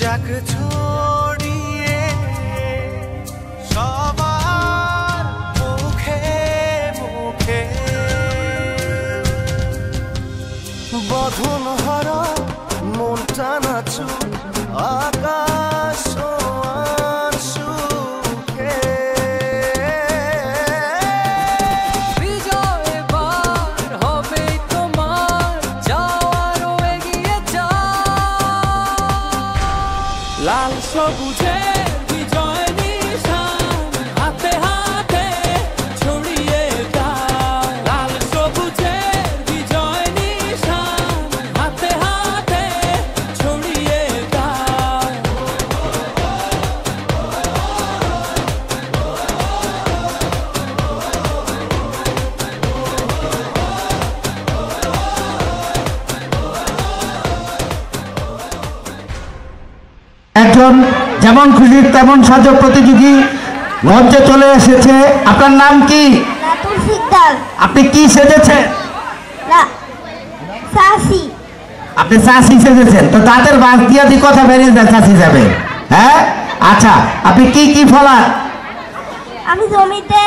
যাক ছড়িয়ে সবার মুখে মুখে বধন হরা মনটা নাচু আকাশ আর সুখে বিজয় বার হবে তোমার যাওয়ারও এগিয়ে যা লাল সবুজের বিজয় নিশান হাতে হাতে ছড়িয়ে দাও লাল সবুজের বিজয় নিশান হাতে হাতে ছড়িয়ে দাও একজন যেমন খুশি তেমন সাজো প্রতিযোগী মঞ্চে চলে এসেছে। আপনার নাম কি? রাতুল সিকদার। আপনি কি সেজেছেন? সাসি। আপনি সাসি সেজেছেন, তো তাদের বাস দিয়া দি কথা বেরিয়ে যায় সাসি যাবে। হ্যাঁ আচ্ছা, আপনি কি কি ফলান? আমি জমিতে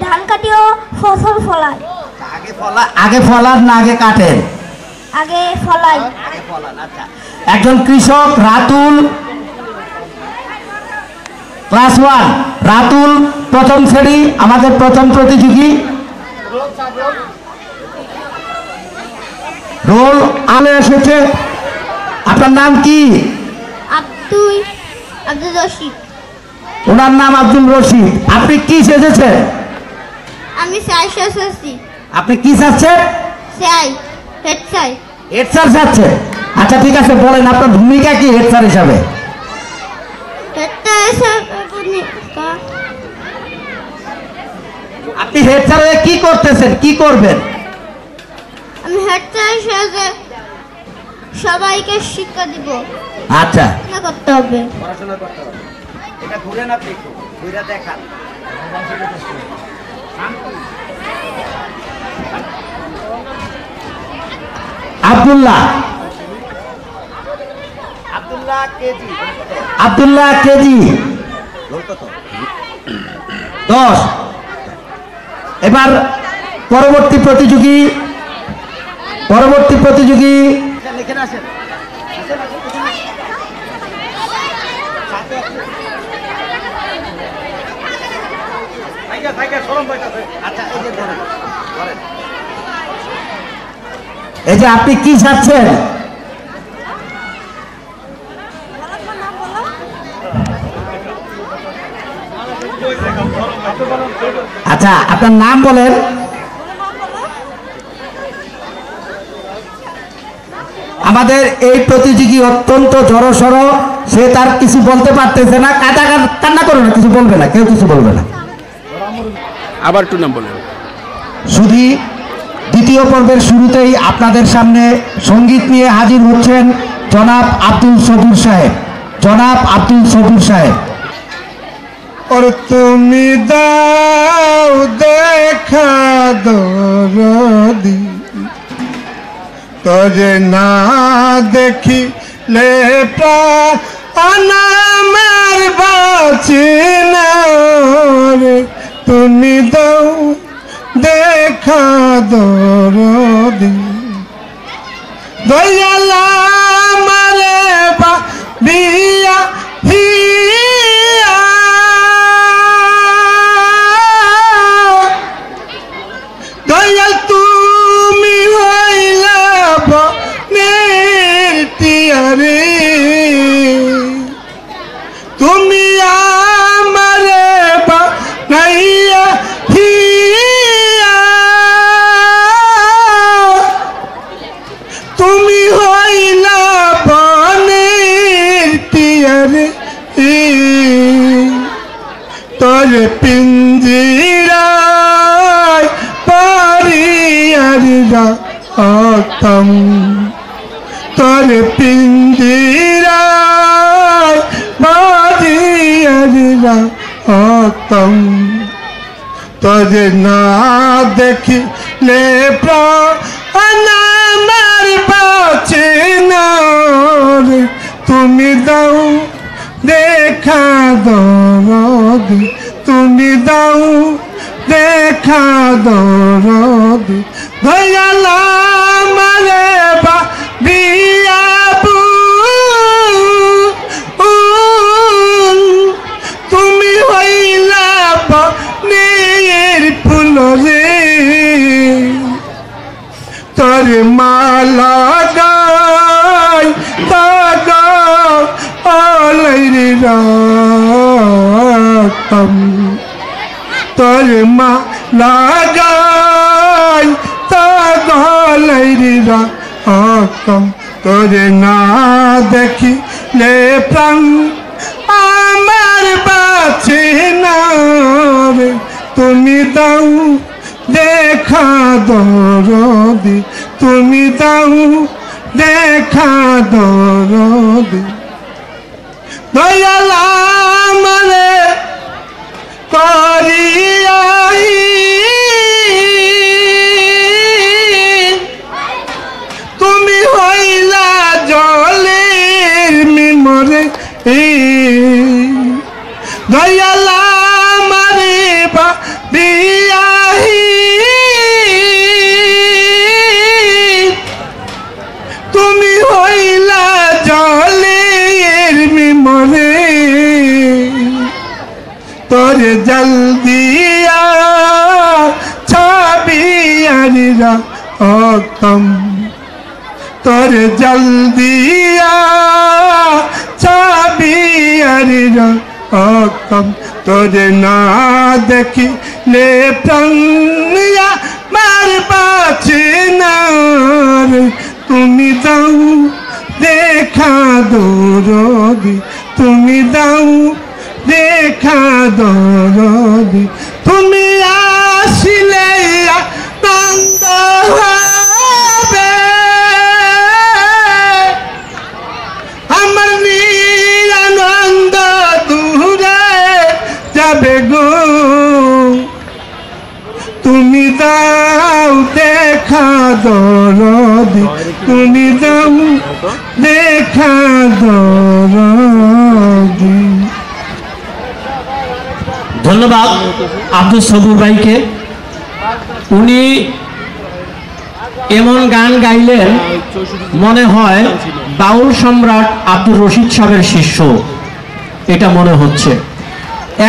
ধান কাটিও ফসল ফলাই। আগে ফলান না আগে কাটেন? আগে ফলাই। আচ্ছা, একজন কৃষক রাতুল ক্লাস 1 রাতুল প্রথম শ্রেণী আমাদের প্রথম প্রতিযোগী রোল আলে এসেছে। আপনার নাম কি? আব্দুল রশিদ। ওনার নাম আব্দুল রশিদ। আপনি কি সেজেছেন? আমি সাসি। আপনি কি চাচ্ছেন? সাই হেড সাই। হেড স্যার চাচ্ছে। আচ্ছা ঠিক আছে, বলেন আপনার ভূমিকা কি হেড স্যার হিসাবে? আপনি হেড স্যার হয়ে কি করতেছেন, কি করবেন? আমি হেড স্যার হিসেবে সবাইকে শিক্ষা দিব। আচ্ছা, না করতে হবে, পড়াশোনা করতে হবে। এটা ঘুরে না দেখো, ঘুরে দেখান। আব্দুল্লাহ কেজি 10। এবার পরবর্তী প্রতিযোগী এই যে আপনি কি চাচ্ছেন? আচ্ছা আপনার নাম বলেন। আমাদের এই প্রতিযোগী অত্যন্ত জড়সড়, সে তার কিছু বলতে পারতেছে না। কান্না করো না, কিছু বলবে না, কেউ কিছু বলবে না। আবার একটু নাম বলেন। শুধু দ্বিতীয় পর্বের শুরুতেই আপনাদের সামনে সঙ্গীত নিয়ে হাজির হচ্ছেন জনাব আব্দুল সবুর সাহেব। और তুমি দাও দেখা দরদি তোরে না দেখিলে প্রাণ আমার বাঁচে না রে, তুমি দাও দেখা দরদি দয়ালা মারে বা বিয়া দয়াল তুমি হইলা বনের টিয়ারে, তুমি আমারে বানাইয়া হিয়া, তুমি হইলা বনের টিয়ারে, তোর পিঞ্জিরায় রাখতাম, তোর পিঞ্জিরায় রাখতাম, তোরে না দেখিলে প্রাণ আমার বাঁচে না রে, তুমি দাও দেখা দরদি তুমি দাও দেখা দরদি দয়ালা মারে বা বিয়াবু তুমি হইলা বনের ফুল রে তোর মালা গাই তাগা আলাইরে রাতম তোর মালা গাই তাগা আলাইরে রাতম তোর না দেখিলে প্রাণ আমার বাঁচে না রে তুমি দাও দেখা দরদি তুমি দাও দেখা দরদি দয়ালা মনে করিয়াই তুমি হইলা জলের মিমরে দয়ালা মারে বা বিয়াহি তুমি হইলা জলের মিমরে তোর জলদিয়া ছাবিয়ারিরা অতম তোর জলদিয়া ছাবিয়ারিরা অতম তোর না দেখিলে প্রাণিয়া মার বাঁচে না রে তুমি দাও দেখা দরদি তুমি দাও দেখা দরদি তুমি আসিলে আনন্দ হবে আমার নিরানন্দ দূরে যাবে গো তুমি দাও দেখা দরদি তুমি দাও দেখা দরদি। ধন্যবাদ আব্দুল সবুর ভাইকে। উনি এমন গান গাইলেন মনে হয় বাউল সম্রাট আব্দুর রশিদ সাহেবের শিষ্য, এটা মনে হচ্ছে।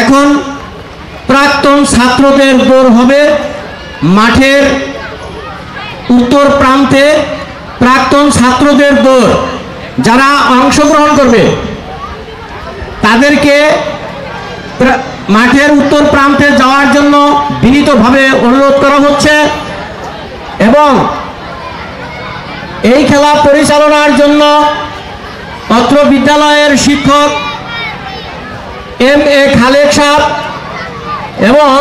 এখন প্রাক্তন ছাত্রদের দৌড় হবে মাঠের উত্তর প্রান্তে। প্রাক্তন ছাত্রদের দৌড়, যারা অংশগ্রহণ করবে তাদেরকে মাঠের উত্তর প্রান্তে যাওয়ার জন্য বিনীতভাবে অনুরোধ করা হচ্ছে এবং এই খেলা পরিচালনার জন্য অত্র বিদ্যালয়ের শিক্ষক এম.এ. খালেক সাহেব এবং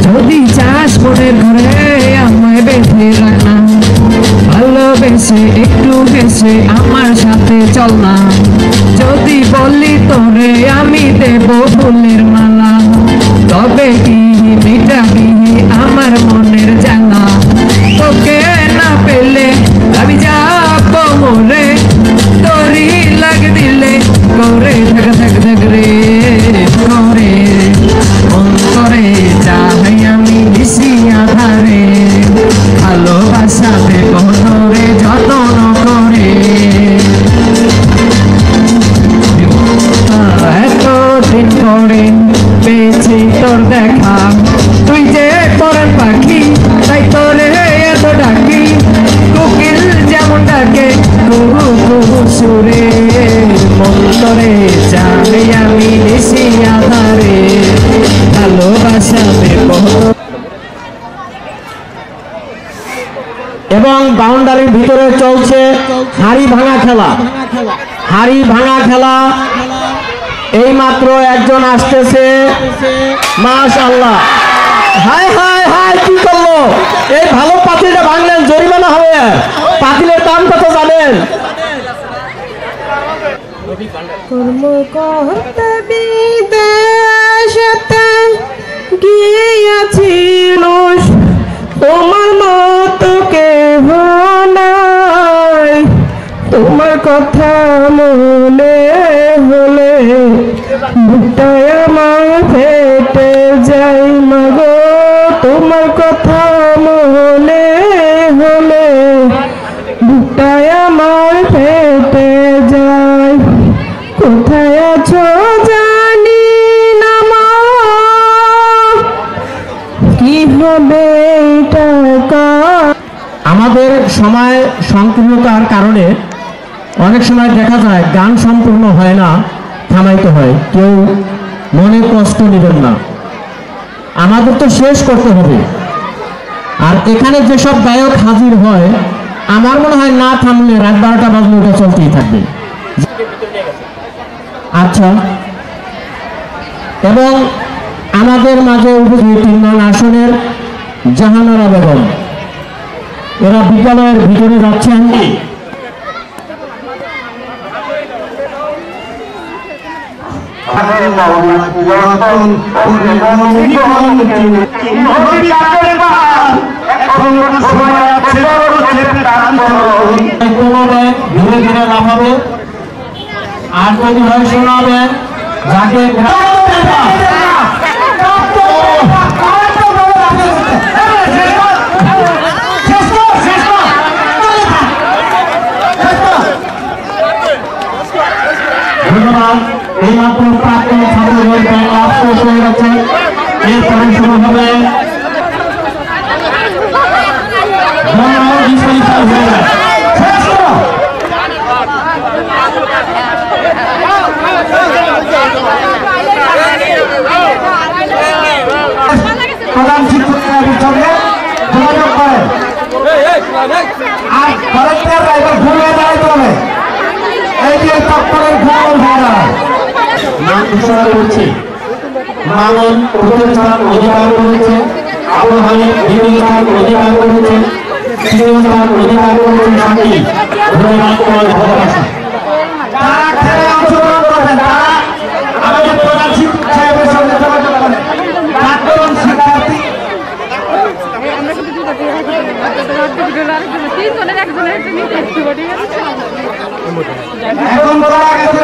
যদি চাষ করে ঘরে আমায় বেঁধে রাখা, ভালোবেসে একটু বেশে আমার সাথে চল না। যদি বলি তোরে আমি দেব ফুলের মালা, তবে কি মিটাবি আমার মনের জ্বালা। তোকে না পেলে আমি যাব মরে, তোরই লাগ দিলে করে থাক থাক থাক রে করে মন করে চাই আমি নিশি আধারে, ভালোবাসা দেব তোরে যত্ন করে। এতদিন পরে পেয়েছি তোর দেখা, তুই যে পরের পাখি তাই তোরে এত ডাকি। কোকিল যেমন ডাকে কুহু কুহু সুরে, মন করে চাই আমি নিশি আধারে, ভালোবাসা দেব। এবং বাউন্ডারির ভিতরে চলছে হাড়ি ভাঙা খেলা। হাড়ি ভাঙা খেলা এই মাত্র একজন আসতেছে, মাশাআল্লাহ। হায় হায় হায়, কি করলো? এই ভালো পাতিলটা ভাঙলেন, জরিমানা হবে। পাতিলের দাম কত জানেন? কর্ম করতে বিদেশেতে গিয়েছিল তোমার মতো কেহ নাই, তোমার কথা মনে হলে বুকটায় আমার ফেটে যাই মাগো, তোমার কথা মনে হলে বুকটায় আমার ফেটে যায়। কোথায় আছো জানি না মা, কি হবে টাকা। আমাদের সময় সংকীর্ণতার কারণে অনেক সময় দেখা যায় গান সম্পূর্ণ হয় না, থামাইতে হয়। কেউ মনে কষ্ট নেবেন না, আমাদের তো শেষ করতে হবে। আর এখানে যেসব গায়ক হাজির হয় আমার মনে হয় না থামলে রাত 12টা বাজলে ওটা চলতেই থাকবে। আচ্ছা, এবং আমাদের মাঝে উপস্থিত 3 নং আসনের জাহানারা বেগম, এরা বিদ্যালয়ের ভিতরে যাচ্ছেন। ধীরে ধীরে লাফাবে, আর যদি হয় শোনাবে যাকে ধন্যবাদ। এই মাত্র প্রাক্তন ছাত্রদের ব্যাংক আফসোস হয়ে গেছে। এরপরে শুরু হবে প্রধান শিক্ষকের সঙ্গে যোগাযোগ করেন আর কলেক্টর এবার ঘুরে দাঁড়াইতে হবে। এই যে তৎপরের ঘুরে দাঁড়ায় নাম ঘোষণা করছি। মামুন প্রথম স্থান অধিকার করেছে, আবুল হামিদ দ্বিতীয় স্থান অধিকার করেছে, তৃতীয় স্থান অধিকার করেছে শাকিল। ধন্যবাদ তোমাদের ভালোবাসা। তারা খেলে অংশগ্রহণ করবেন, তারা আমাদের প্রধান শিক্ষক সাহেবের সঙ্গে যোগাযোগ করেন। প্রাক্তন শিক্ষার্থী এখন বলা গেছে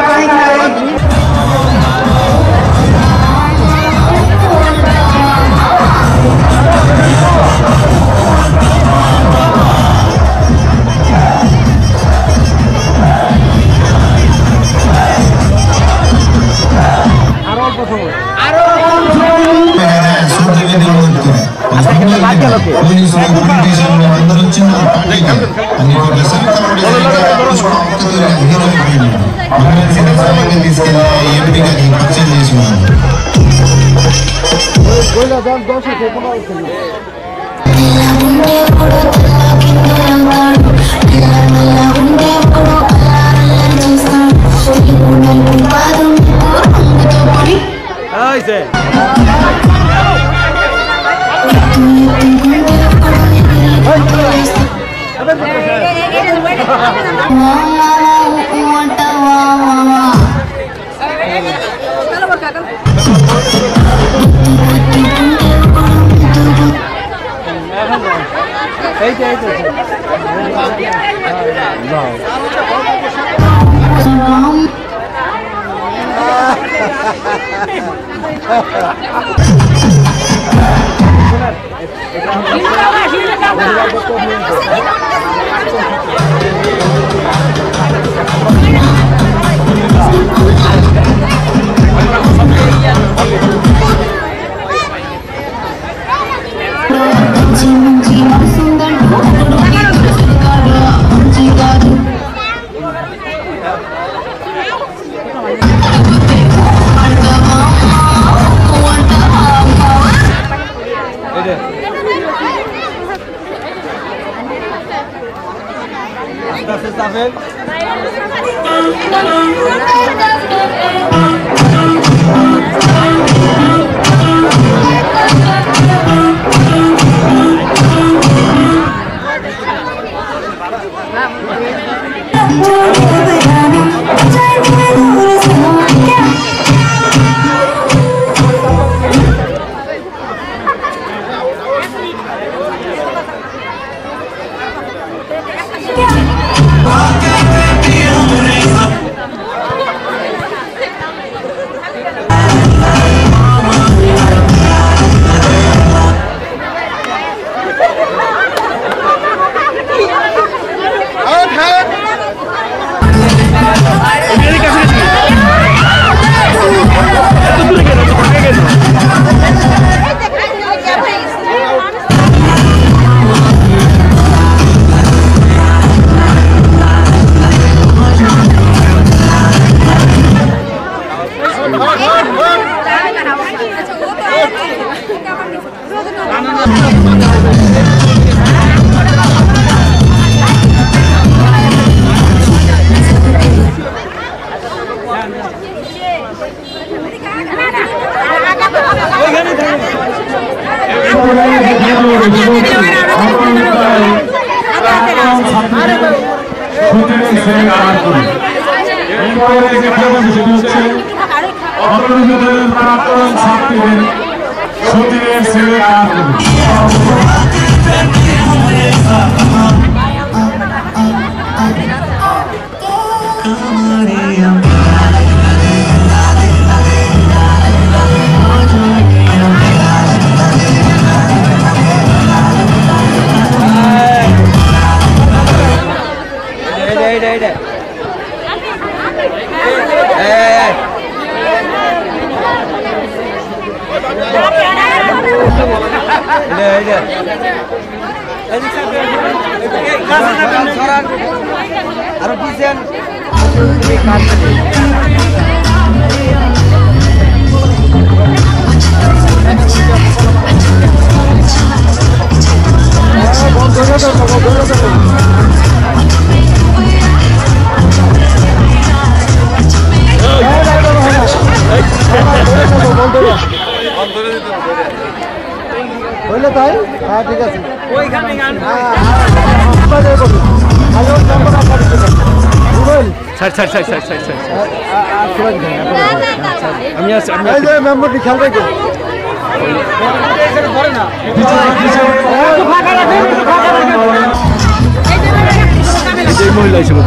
মহিলা হিসেবে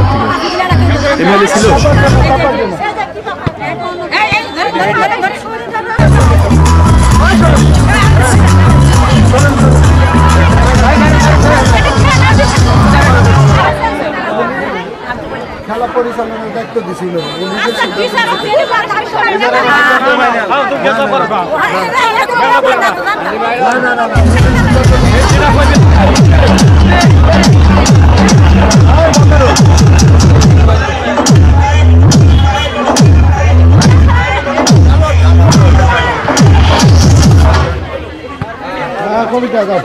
এমএলএ ছিল খেলা পরিচালনার দায়িত্ব দিছিল কবিতা দাও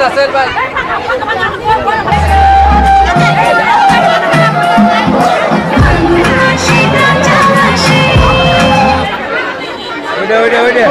রাসেল ভাই ওইটা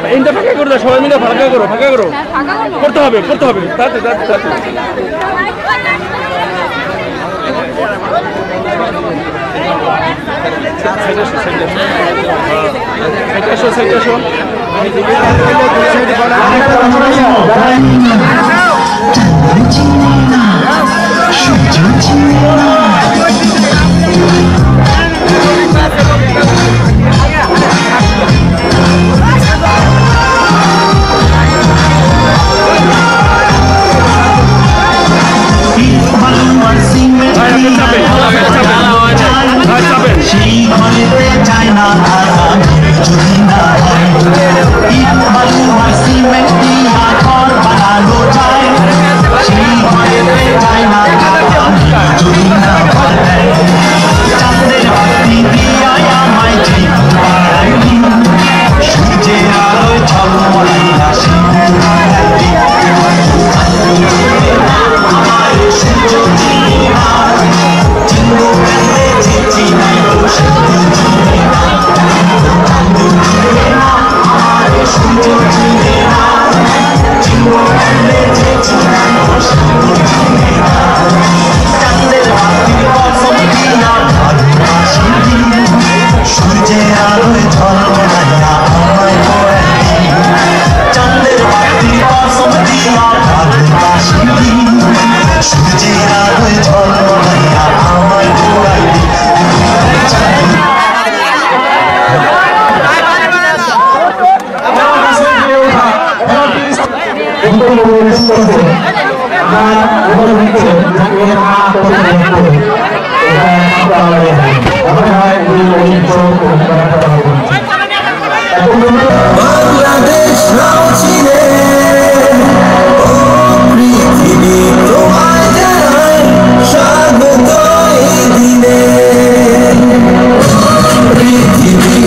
এইটা ফাঁকা করে দাও, সবাই মিলে ফাঁকা করো, ফাঁকা করো, করতে হবে, করতে হবে, তাতে তাতে তাতে। বাংলাদেশ চিনে পৃথিবী তোমায় জানায় স্বাগত এই দিনে পৃথিবী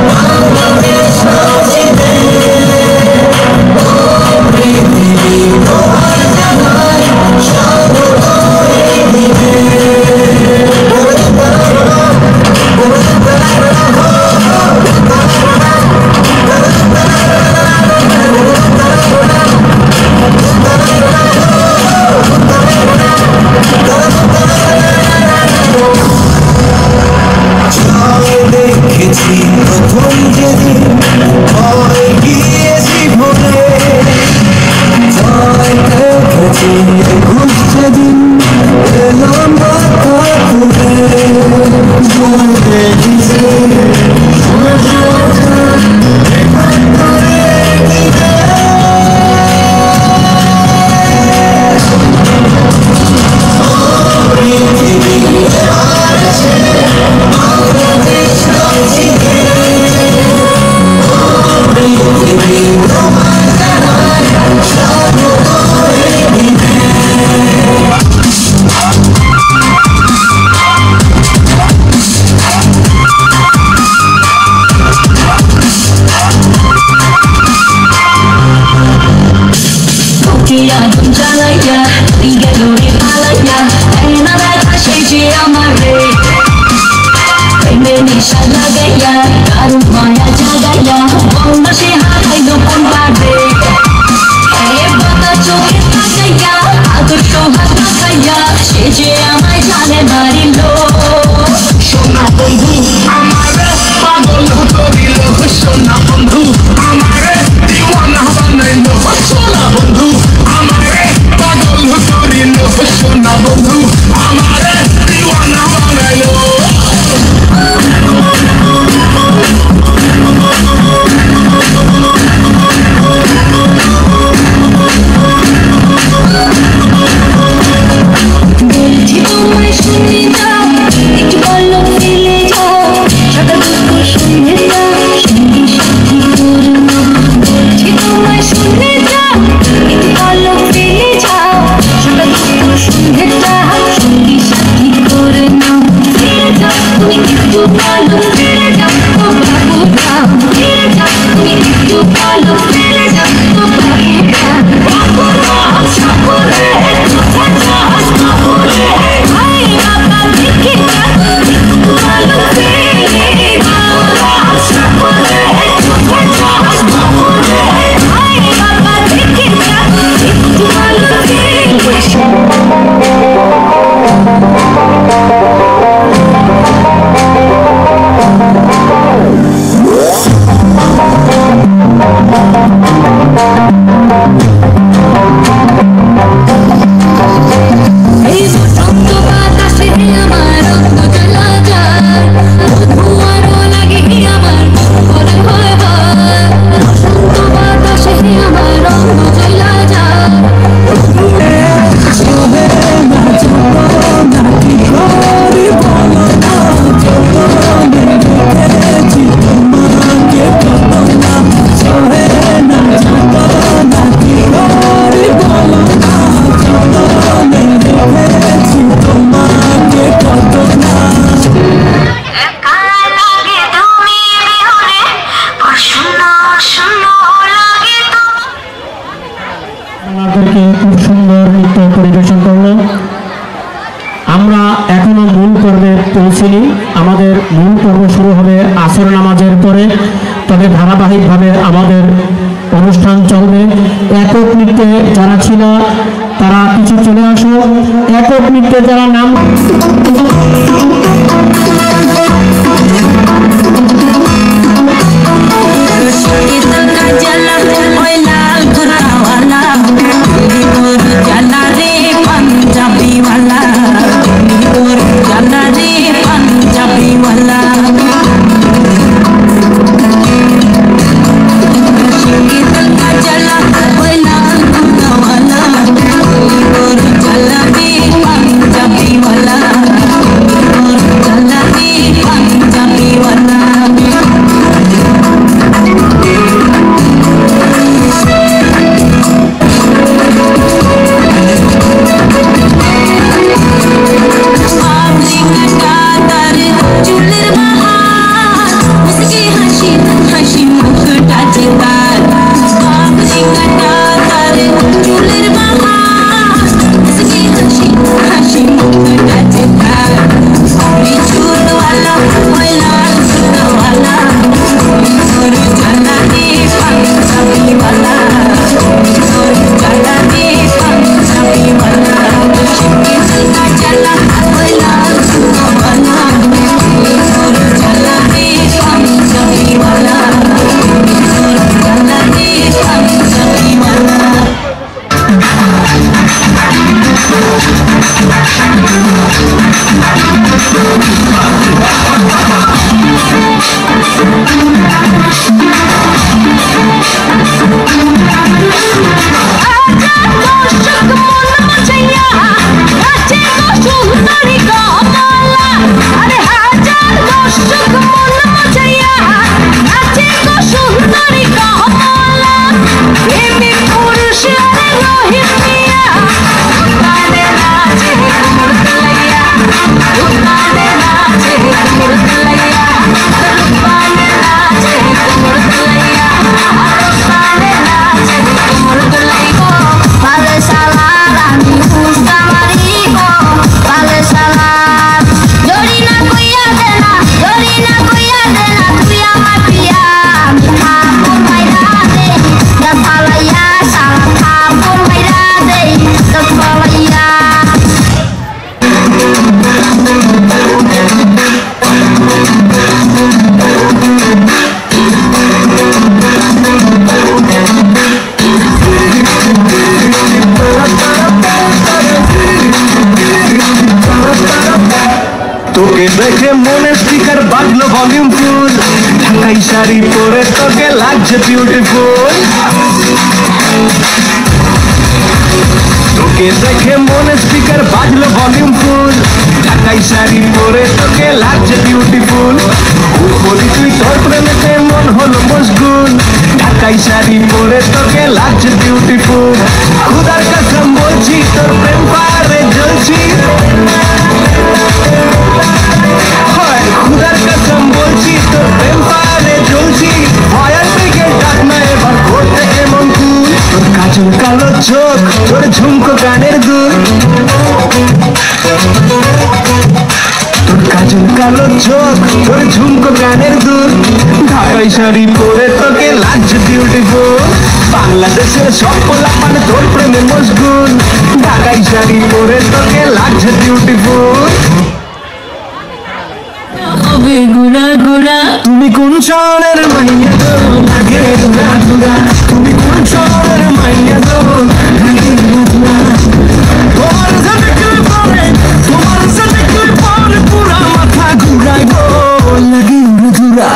বাংলাদেশ চিনে পৃথিবী তোমায় জানায় স্বাগত এই দিনে দেখেছি প্রথম যেদিন ভয় গিয়েছি ভরে ভয় দেখেছি ঘুষ যেদিন এলাম পৌঁছিনি। আমাদের মূল পর্ব শুরু হবে আসর নামাজের পরে, তবে ধারাবাহিকভাবে আমাদের অনুষ্ঠান চলবে। একক নৃত্যে যারা ছিল তারা কিছু চলে আসো। একক নৃত্যে যারা নাম দেখে মনে স্পিকার বাজলো ভলিউম ফুল, ঢাকাই শাড়ি পরে তোকে লাগছে বিউটিফুল। তোকে দেখে মনে স্পিকার বাজলো ভলিউম ফুল, ঢাকাই শাড়ি পরে তোকে লাগছে বিউটিফুল। বলি তুই তোর প্রেমেতে মন হলো মশগুল, ঢাকাই শাড়ি পরে তোকে লাগছে বিউটিফুল। খুদার কসম বলছি তোর প্রেম পারে জ্বলছি, খুদার কসম বলছি তোর প্রেম পারে জ্বলছি। ভয়ার দিকে ডাক না এবার করতে এমন কুল, তোর কাজল কালো চোখ তোর ঝুমকো গানের দুল, তোর কাজল কালো চোখ তোর ঝুমকো গানের দুল। ঢাকাই শাড়ি পরে তোকে লাগছে বিউটিফুল, বাংলাদেশের সব পোলাপান তোর প্রেমে মশগুল। ঢাকাই শাড়ি পরে তোকে লাগছে বিউটিফুল। ঘুরা ঘুরা তুমি কোন শহরের মাইয়া গো লাগে ঘুরা ঘুরা, তুমি কোন শহরের মাইয়া গো লাগে ঘুরা ঘুরা। তোমার সাথে তুই পরে, তোমার সাথে তুই পরে পুরা মাথা ঘুরাই গো লাগে ঘুরা ঘুরা।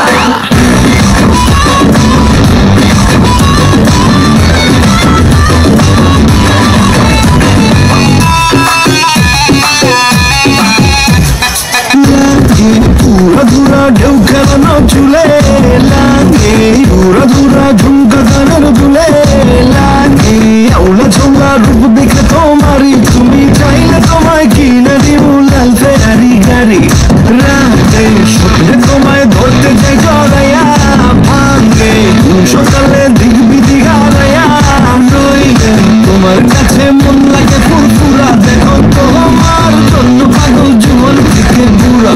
ধুরা ধুরা ঢেউ খেলানো চুলে লাগে, ধুরা ধুরা ঝুমকা গানের দুলে লাগে। আউলা ঝোলা রূপ দেখে তোমারই, তুমি চাইলে তোমায় কিনে দিব লাল ফেরারি গাড়ি। রাতে স্বপ্নে তোমায় ধরতে যাই জড়াইয়া, ভাঙ্গে সকালে দিগবি দিঘারাইয়া। নইলে তোমার কাছে মন লাগে ফুরফুরা, দেখো তোমার জন্য পাগল জীবন থেকে পুরা।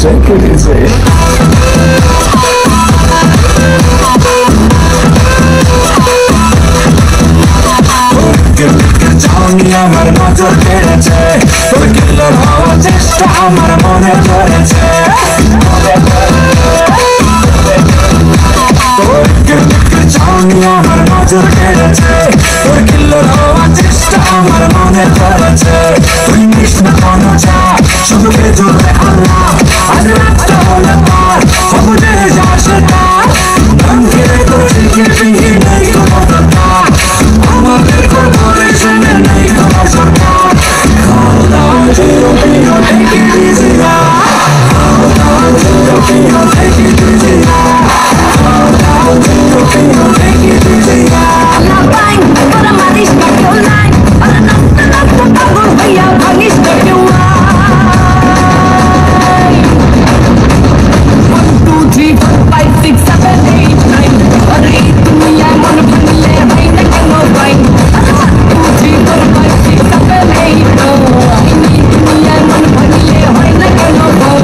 take it easy. জানি আমার নজর কেড়েছে তোর কিল্লার হওয়ার চেষ্টা আমার মনে ধরেছে জানি আমার নজর কেড়েছে তোর কিল্লার হওয়ার চেষ্টা আমার মনে ধরেছে তুই কৃষ্ণ কোন চা শুধু খেজুরে আল্লাহ আজ রাতটা হলে পার খবরে যাস তার গান খেলে তোর ঠিকই ঠিকই নেই কোনো দরকার আমাদের কর্পোরেশনে নেই কোনো সরকার খাও দাও জিরো পিও take it easy খাও দাও জিরো পিও take it easy খাও দাও জিরো পিও take it easy La bang, para maris na online, para nasta pago haya bhanis na online. 1 2 3 4 5 6 7 8 9 और ये दुनिया मन बनले है ना कनो भाई 1 2 3 4 5 6 7 8 9 ये दुनिया मन बनले है ना कनो भाई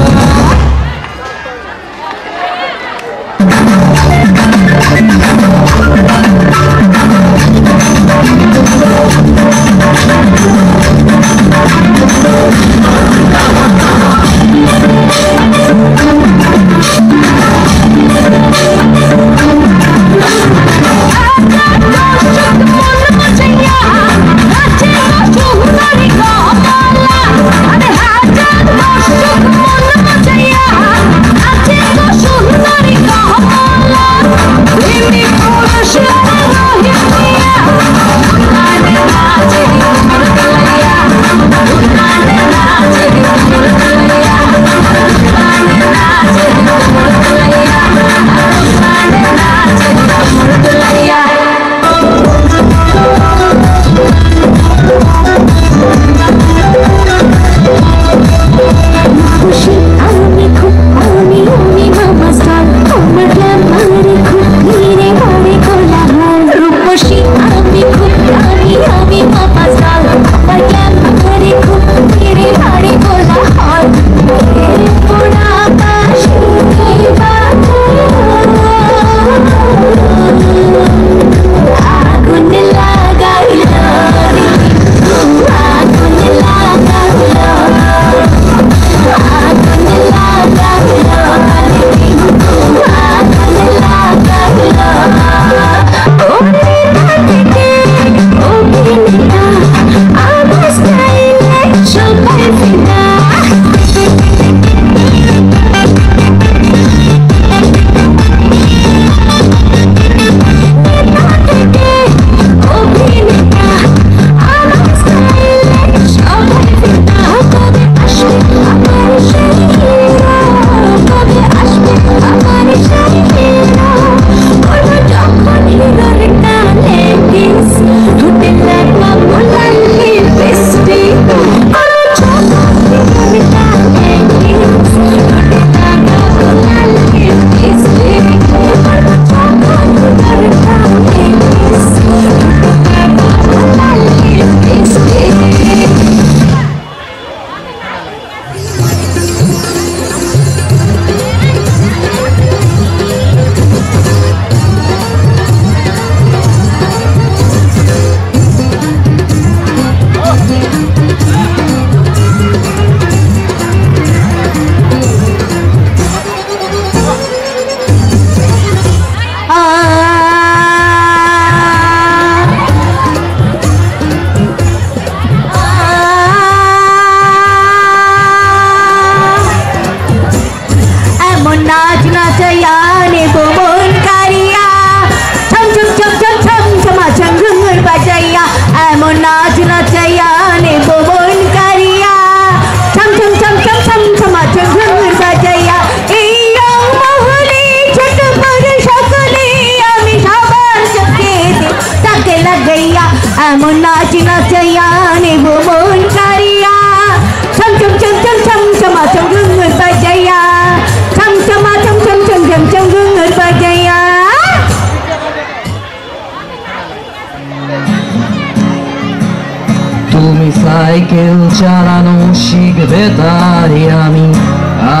তুমি সাইকেল চালানো শিখবে তাই আমি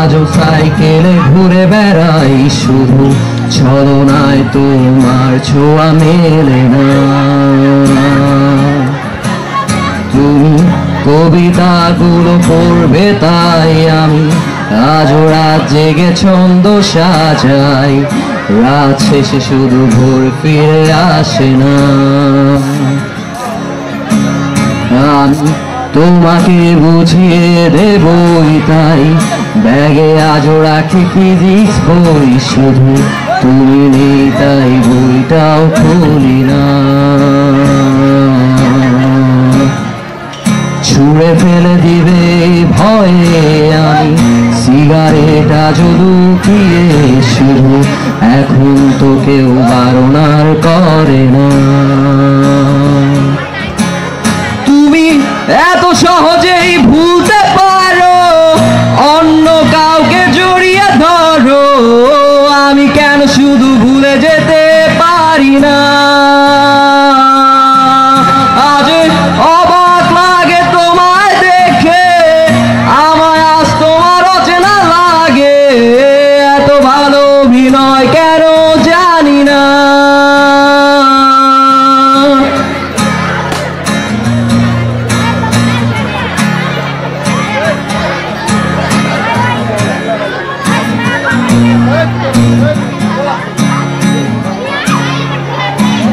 আজও সাইকেলে ঘুরে বেড়াই শুধু ছলনায় তোমার ছোঁয়া মেলে না তুমি কবিতাগুলো পড়বে তাই আমি আজও রাত জেগে ছন্দ সাজাই রাত শেষে শুধু ভোর ফিরে আসে না আমি তোমাকে বুঝিয়ে দেবই তাই ব্যাগে আজও রাখি ফিজিক্স বই শুধু তুমি নেই তাই বইটাও খুলি না ছুঁড়ে ফেলে দিবে ভয়ে আমি সিগারেট আজও লুকিয়ে শুধু এখন তো কেউ বারণার করে না তুমি এত সহজেই ভুলতে পারো অন্য কাউকে জড়িয়ে ধরো আমি কেন শুধু ভুলে যেতে পারি না আজ অবাক লাগে তোমায় দেখে আমায় আজ তোমার অচেনা লাগে এত ভালো অভিনয় কেন জানি না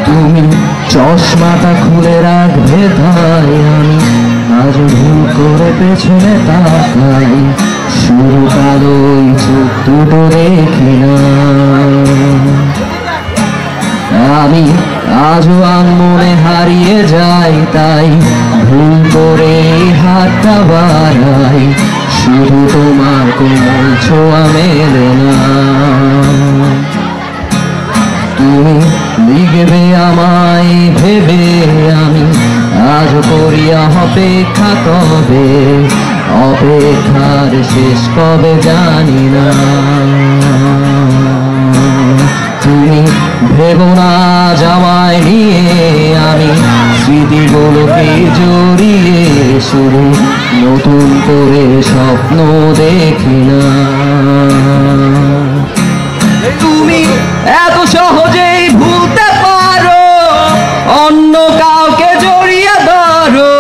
তুমি চশমাটা খুলে রাখবে তাই আমি আজ ভুল করে পেছনে তাকাই শুরু কালো ওই চোখ দুটো দেখি না আমি আজও মনে হারিয়ে যাই তাই ভুল করে হাতটা বাড়াই শুধু তোমার কোমল ছোঁয়া মেলে না তুমি লিখবে আমায় ভেবে আমি আজ করিয়া অপেক্ষা তবে অপেক্ষার শেষ কবে জানি না তুমি ভেবো না জামাই নিয়ে আমি স্মৃতিগুলোকে জড়িয়ে শুরু নতুন করে স্বপ্ন দেখি না তুমি এত সহজেই ভুলতে পারো অন্য কাউকে জড়িয়ে ধরো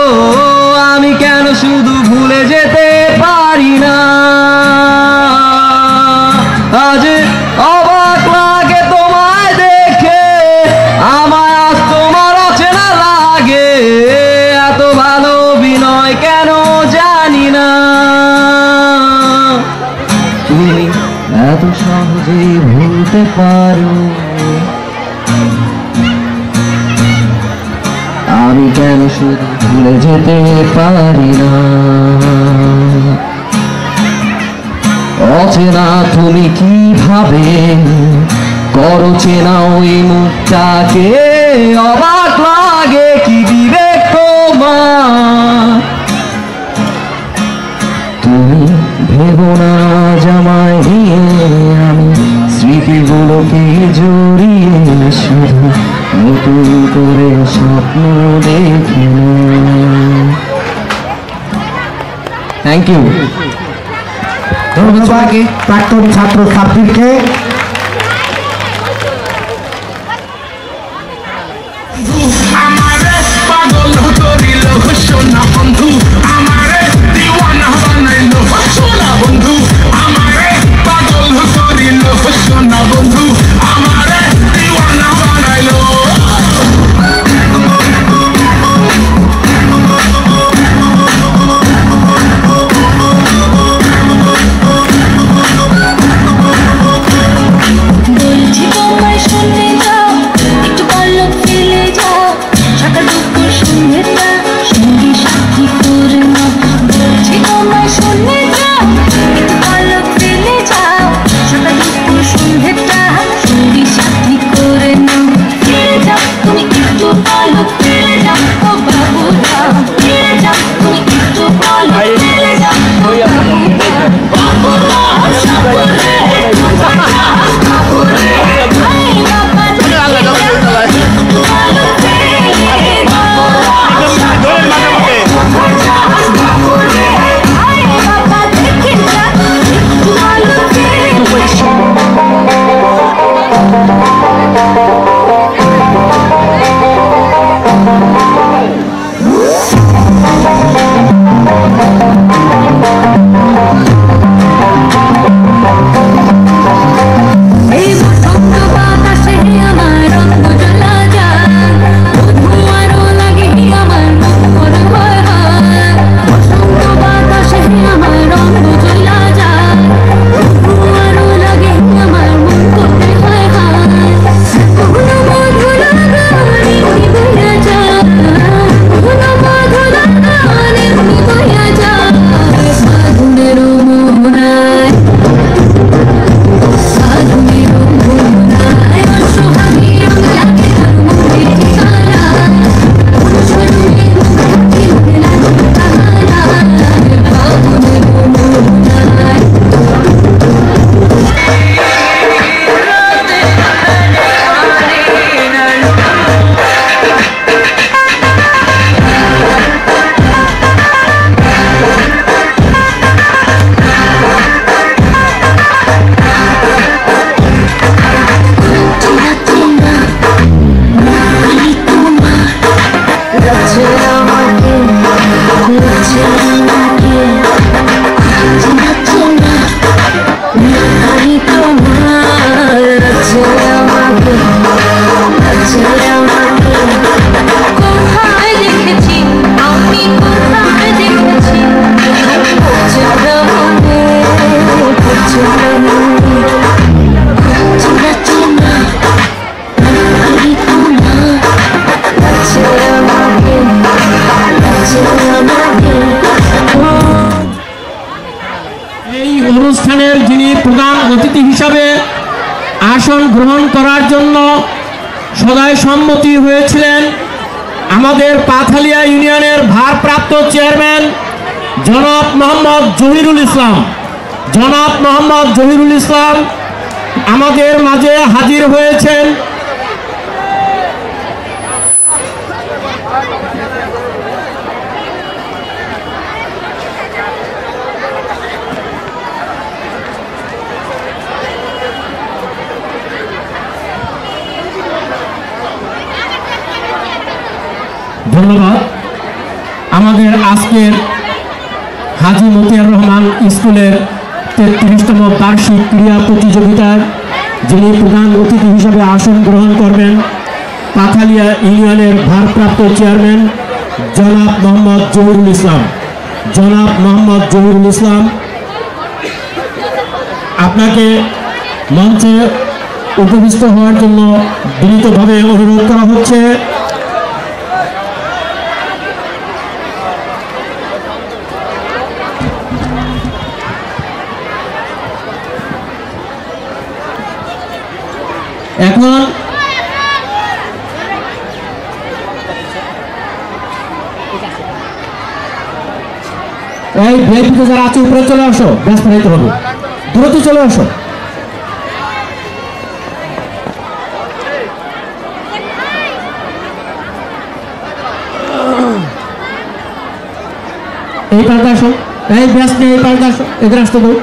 আমি কেন শুধু ভুলে যেতে পারি না আজ অবাক লাগে তোমায় দেখে আমায় আজ তোমার অচেনা লাগে এত ভালো অভিনয় কেন জানি না তুমি এত সহজেই ভুলতে পারো আমি কেন শুধু ভুলে যেতে পারি না অচেনা তুমি কিভাবে করো চেনা ওই মুখটাকে অবাক লাগে কি বিবেক তোমার তুমি ভেবো না জামাই নিয়ে আমি স্মৃতিগুলোকে জড়িয়ে শুধু নতুন করে স্বপ্ন দেখি না থ্যাংক ইউ ধন্যবাদ প্রাক্তন ছাত্র ছাত্রীকে সকাল দুপুর সন্ধ্যেটা সঙ্গী সাথী করে প্রধান অতিথি হিসাবে আসন গ্রহণ করার জন্য সদায় সম্মতি হয়েছিলেন আমাদের পাথালিয়া ইউনিয়নের ভারপ্রাপ্ত চেয়ারম্যান জনাব মোহাম্মদ জহিরুল ইসলাম। জনাব মোহাম্মদ জহিরুল ইসলাম আমাদের মাঝে হাজির হয়েছেন। ধন্যবাদ। আমাদের আজকের হাজী মতিয়ার রহমান স্কুলের 33তম বার্ষিক ক্রীড়া প্রতিযোগিতার যিনি প্রধান অতিথি হিসাবে আসন গ্রহণ করবেন পাথালিয়া ইউনিয়নের ভারপ্রাপ্ত চেয়ারম্যান জনাব মোহাম্মদ জহিরুল ইসলাম। জনাব মোহাম্মদ জহিরুল ইসলাম, আপনাকে মঞ্চে উপবিষ্ট হওয়ার জন্য বিনীতভাবে অনুরোধ করা হচ্ছে। এখন এই ভিআইপিতে যারা আছে উপরে চলে আসো, ব্যস্ত হইতে হবে, দ্রুত চলে আসো। এই পাল্টা আসো, এই ব্যস্ত এই পাল্টা আসো, এদের আসতে দাও,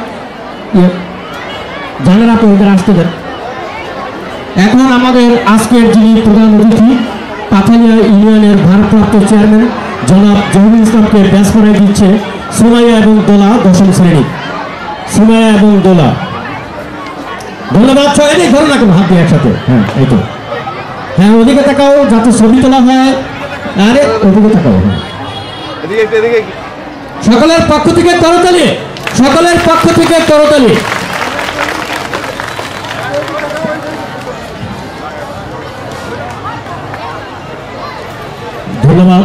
জানেন আপনি ওদের আসতে দেন। এখন আমাদের আজকের যিনি প্রধান অতিথি পাথালিয়া ইউনিয়নের ভারপ্রাপ্ত চেয়ারম্যান জনাব জহিরুল ইসলামকে ব্যাস করাই দিচ্ছে সুমাইয়া এবং দোলা, 10ম শ্রেণী। সুমাইয়া এবং দোলা, ধন্যবাদ। ছয়টি ধরো না কেন হাত দিয়ে একসাথে, হ্যাঁ এই তো, হ্যাঁ ওদিকে তাকাও যাতে ছবি তোলা হয়। আরে ওদিকে তাকাও, হ্যাঁ সকলের পক্ষ থেকে করতালি, সকলের পক্ষ থেকে করতালি। ধন্যবাদ।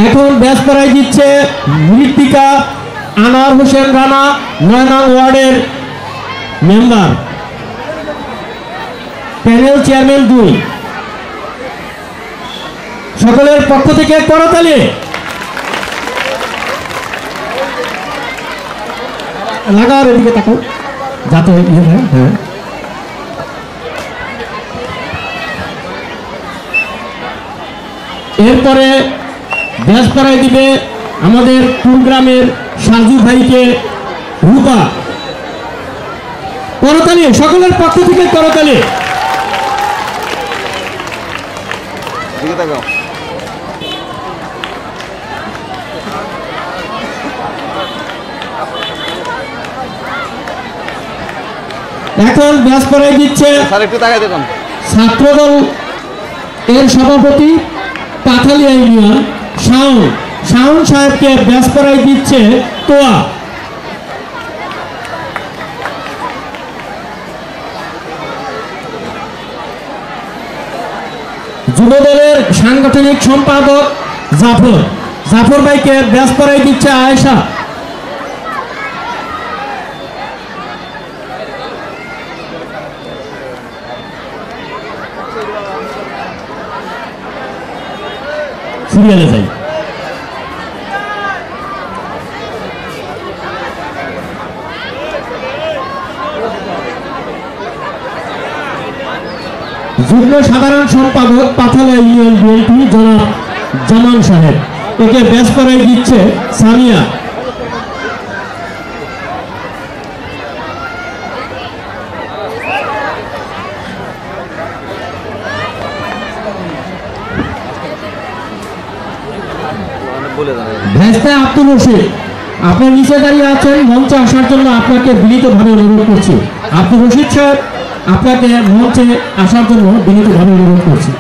এখন ব্যাস করাই দিচ্ছে মৃত্তিকা আনোয়ার হোসেন রানা, 9 নং ওয়ার্ডের মেম্বার, প্যানেল চেয়ারম্যান 2। সকলের পক্ষ থেকে করতালি। লাগাও, এদিকে তাকাও যাতে ইয়ে হয়। হ্যাঁ এরপরে ব্যাস করাই দিবে আমাদের কুড়গ্রামের সাজু ভাইকে রূপা। করতালি, সকলের পক্ষ থেকে করতালি। এখন ব্যাস করাই দিচ্ছে ছাত্রদল এর সভাপতি পাথালিয়া ইউনিয়ন শাওন সাহেবকে ব্যাস করাই দিচ্ছে তোয়া। যুবদলের সাংগঠনিক সম্পাদক জাফর ভাইকে ব্যাস করাই দিচ্ছে আয়েশা। সিরিয়ালে যাই। যুগ্ম সাধারণ সম্পাদক পাথালিয়া ইউনিয়ন বিএনপি জনাব জামান সাহেব, একে ব্যাস করাই দিচ্ছে সামিয়া। ভেস্তা আব্দুল রশিদ, আপনি নিচে দাঁড়িয়ে আছেন, মঞ্চে আসার জন্য আপনাকে বিনীতভাবে অনুরোধ করছি। আব্দুল রশিদ সাহেব, আপনাকে মঞ্চে আসার জন্য বিনীতভাবে অনুরোধ করছি।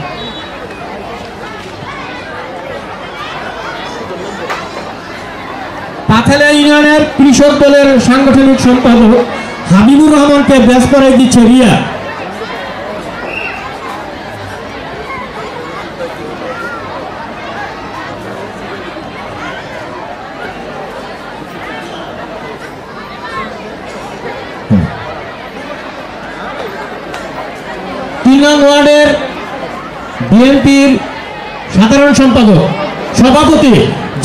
পাথালিয়া ইউনিয়নের কৃষক দলের সাংগঠনিক সম্পাদক হাবিবুর রহমানকে ব্যাস করাই দিচ্ছে রিয়া। 3 নং ওয়ার্ডের বিএনপির সাধারণ সম্পাদক সভাপতি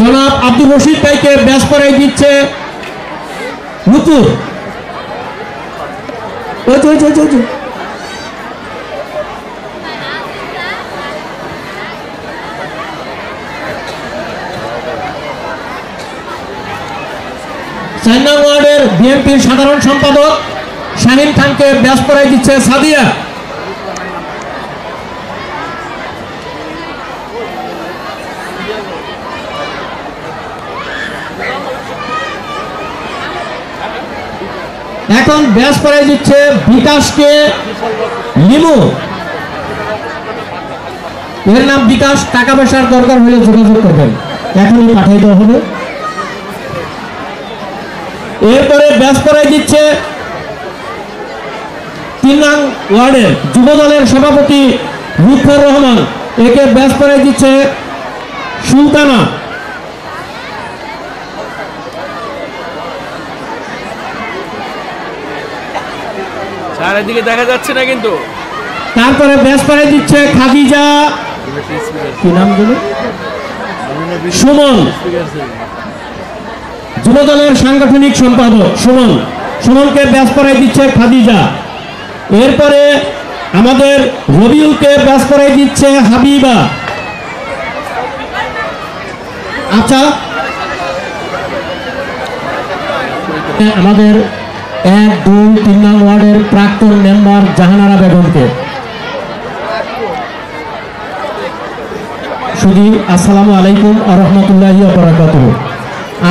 জনাব আব্দুর রশিদ ভাইকে ব্যাস পরাই দিচ্ছে নুপুর। 4 নং ওয়ার্ডের বিএনপির সাধারণ সম্পাদক শাহিন খানকে ব্যাস পরাই দিচ্ছে সাদিয়া। এখন ব্যাস পরাই দিচ্ছে বিকাশকে লিমু। এর নাম বিকাশ, টাকা পয়সার দরকার হলে যোগাযোগ করবেন, এখনই পাঠিয়ে দেওয়া হবে। এরপরে ব্যাস পরাই দিচ্ছে 3 নং ওয়ার্ডের যুব দলের সভাপতি লুৎফর রহমান, একে ব্যাস পরাই দিচ্ছে সুলতানা। চারিদিকে দেখা যাচ্ছে না কিন্তু। তারপরে ব্যাস পরাই দিচ্ছে খাদিজা, কি নাম দিল, সুমন, যুব দলের সাংগঠনিক সম্পাদক সুমন। সুমনকে ব্যাস পরাই দিচ্ছে খাদিজা। এরপরে আমাদের রবিউলকে ব্যাস পরাই দিচ্ছে হাবিবা। আচ্ছা, আমাদের 1, 2, 3 নং ওয়ার্ডের প্রাক্তন মেম্বার জাহানারা বেগমকে। শুধু আসসালামু আলাইকুম ওয়া রাহমাতুল্লাহি ওয়া বারাকাতুহু।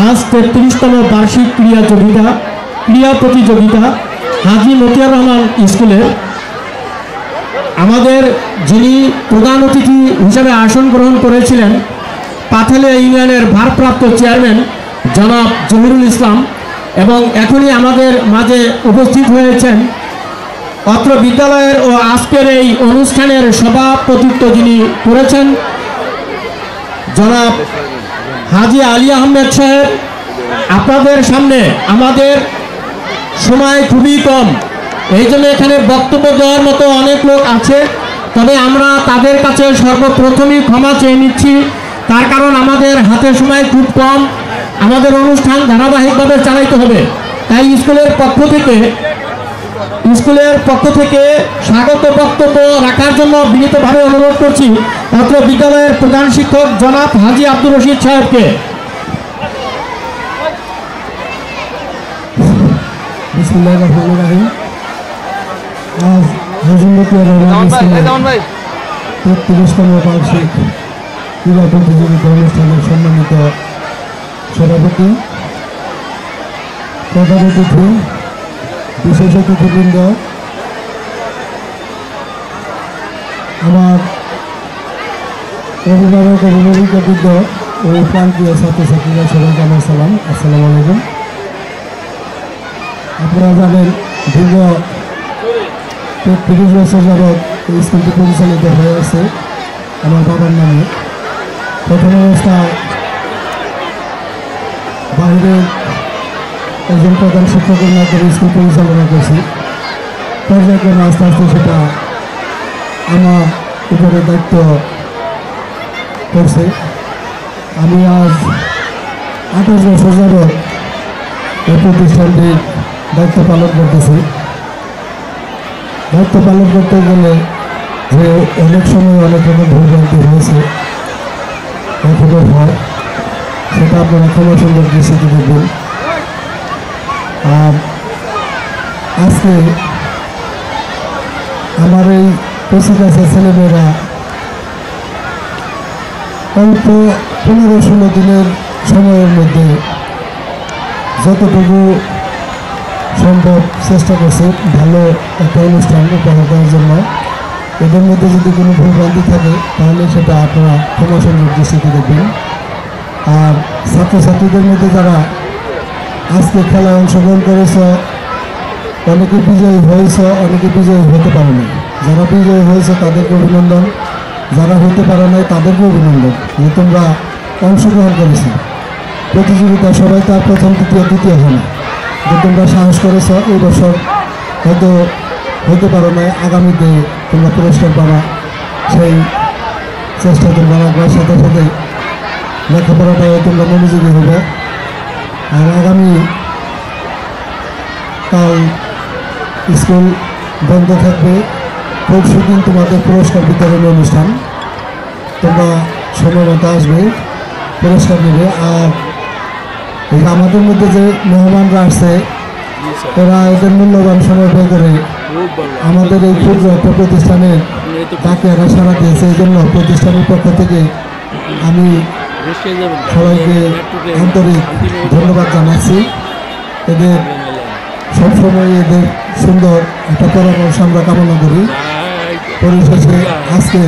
আজ 33তম বার্ষিক ক্রীড়া প্রতিযোগিতা হাজী মতিয়ার রহমান স্কুলে আমাদের যিনি প্রধান অতিথি হিসেবে আসন গ্রহণ করেছিলেন পাথালিয়া ইউনিয়নের ভারপ্রাপ্ত চেয়ারম্যান জনাব জহিরুল ইসলাম, এবং এখনই আমাদের মাঝে উপস্থিত হয়েছেন অত্র বিদ্যালয়ের ও আজকের এই অনুষ্ঠানের সভাপতিত্ব যিনি করেছেন জনাব হাজী আলী আহমেদ সাহেব। আপনাদের সামনে আমাদের সময় খুবই কম, এই জন্য এখানে বক্তব্য দেওয়ার মতো অনেক লোক আছে, তবে আমরা তাদের কাছে সর্বপ্রথমই ক্ষমা চেয়ে নিচ্ছি, তার কারণ আমাদের হাতে সময় খুব কম, আমাদের অনুষ্ঠান ধারাবাহিকভাবে চালাইতে হবে। তাই স্কুলের পক্ষ থেকে স্বাগত বক্তব্য রাখার জন্য বিনীতভাবে অনুরোধ করছি অত্র বিদ্যালয়ের প্রধান শিক্ষক জনাব হাজী আব্দুর রশিদ সাহেবকে। বিসমিল্লাহির রহমানির রহিম। আজ হাজী মতিয়ার রহমান স্কুলের 33তম বার্ষিক ক্রীড়া প্রতিযোগিতা অনুষ্ঠানের সম্মানিত সভাপতি, প্রধান অতিথি, বিশেষ অতিথিবৃন্দ, আমার অভিভাবক অভিভাবিকাবৃন্দ ও প্রান্তীয় ছাত্রছাত্রীরা, সবাইকে আমার সালাম, আসসালামু আলাইকুম। আপনারা জানেন দীর্ঘ 30 বছর যাবৎ এই স্কুলটি পরিচালিত হয়ে আছে আমার বাবার নামে। প্রথম অবস্থায় বাইরের একজন প্রধান শিক্ষকের মাধ্যমে স্কুল পরিচালনা করছি, পর্যায়ক্রমে আস্তে আস্তে সেটা আমার উপরে দায়িত্ব করছে। আমি আজ 28 বছর যাবৎ এই প্রতিষ্ঠানটির দায়িত্ব পালন করতেছি। দায়িত্ব পালন করতে গেলে যে অনেক সময় অনেক রকম ভুলভ্রান্তি হয়েছে, এখনও হয়, সেটা আপনারা ক্ষমা সুন্দর দৃষ্টিতে দেখবেন। আর আজকে আমার এই কচিকাছা ছেলেমেয়েরা অল্প 15-16 দিনের সময়ের মধ্যে যতটুকু সম্ভব চেষ্টা করছে ভালো একটা অনুষ্ঠান উপহার দেওয়ার জন্য। এদের মধ্যে যদি কোনো ভুলভ্রান্তি থাকে তাহলে সেটা আপনারা ক্ষমা সুন্দর দৃষ্টিতে দেখবেন। আর ছাত্রছাত্রীদের মধ্যে যারা আজকে খেলায় অংশগ্রহণ করেছ, অনেকে বিজয়ী হয়েছ, অনেকে বিজয়ী হতে পারে না। যারা বিজয়ী হয়েছে তাদেরকে অভিনন্দন, যারা হতে পারে নাই তাদেরকে অভিনন্দন যে তোমরা অংশগ্রহণ করেছ। প্রতিযোগিতা সবাই তার প্রথম তৃতীয় দ্বিতীয় হয় না, যে তোমরা সাহস করেছ। এই বছর হয়তো হতে পারো না, আগামীতে তোমরা পুরস্কার পাবা সেই চেষ্টা তোমরা রাখবার সাথে সাথে লেখাপড়াটাও তোমরা মনোযোগী হবে। আর আগামী কাল স্কুল বন্ধ থাকবে, পরশু দিন তোমাদের পুরস্কার বিতরণ অনুষ্ঠান, তোমরা সময় মতো আসবে, পুরস্কার নেবে। আর এই আমাদের মধ্যে যে মেহমানরা আসছে এরা এদের মূল্যবান সময় ব্যয় করে আমাদের এই ক্ষুদ্র একটা প্রতিষ্ঠানের তাকে এরা সারা দিয়েছে। এই জন্য প্রতিষ্ঠানের পক্ষ থেকে আমি সবাইকে আন্তরিক ধন্যবাদ জানাচ্ছি। এদের সবসময় এদের সুন্দর একটা পরামর্শ আমরা কামনা করি। পরিশেষে আজকে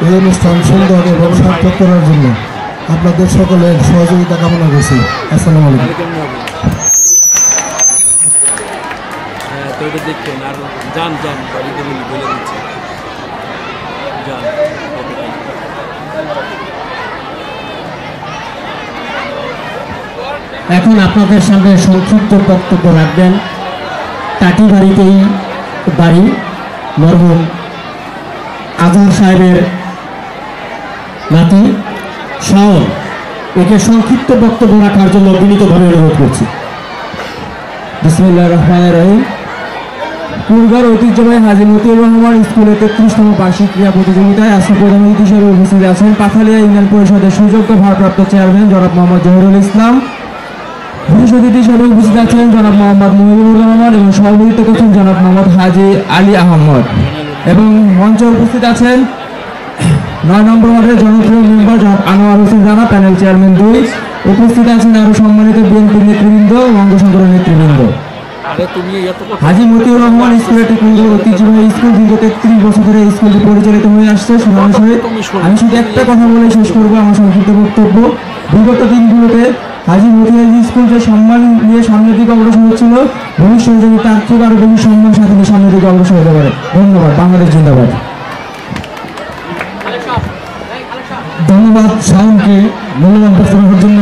এই অনুষ্ঠান সুন্দর এবং সার্থক করার জন্য আপনাদের সকলের সহযোগিতা কামনা করছি। আসসালামু আলাইকুম। দেখবেন আর যান যান বাড়িতে বলে দিচ্ছি যান। এখন আপনাদের সামনে সংক্ষিপ্ত বক্তব্য রাখবেন টাটিবাড়িতেই বাড়ি মরহুম আজহার সাহেবের নাতি শাওন, একে সংক্ষিপ্ত বক্তব্য রাখার জন্য বিনীতভাবে অনুরোধ করছি। বিসমিল্লাহির রহমানির রহিম। কুলগার ঐতিহ্যবাহী হাজী মতিউর রহমান স্কুলের 33তম বার্ষিক ক্রীড়া প্রতিযোগিতায় আজকে প্রধান অতিথি হিসেবে উপস্থিত আছেন পাথালিয়া ইউনিয়ন পরিষদের সুযোগ্য ভারপ্রাপ্ত চেয়ারম্যান জনাব মোহাম্মদ জহিরুল ইসলাম। বিশেষ অতিথি হিসেবে উপস্থিত আছেন জনাব মোহাম্মদ মুহিবুর রহমান এবং সভাপতিত্ব করছেন জনাব মোহাম্মদ হাজী আলী আহমদ। এবং মঞ্চে উপস্থিত আছেন 9 নম্বর ওয়ার্ডের জনপ্রিয় মেম্বার জনাব আনোয়ার হোসেন রানা, প্যানেল চেয়ারম্যান 2। উপস্থিত আছেন আরও সম্মানিত বিএনপি নেতৃবৃন্দ ও অঙ্গ সংগঠনের নেতৃবৃন্দ। হাজী মতিউর রহমান স্কুল একটি কুলগার ঐতিহ্যবাহী স্কুল, দীর্ঘ 33 বছর ধরে স্কুলটি পরিচালিত হয়ে আসছে সুনামের সহিত। আমি শুধু একটা কথা বলে শেষ করবো আমার সংক্ষিপ্ত বক্তব্য। বিগত দিনগুলোতে হাজী মতিউর স্কুল যে সম্মান নিয়ে সামনের দিকে অগ্রসর হচ্ছিল, ভবিষ্যতে যদি তার থেকে আরও বেশি সম্মান সাথে নিয়ে সামনের দিকে অগ্রসর হতে পারে। ধন্যবাদ। বাংলাদেশ জিন্দাবাদ। ধন্যবাদ শাওনকে মূল্যবান প্রস্তাবের জন্য।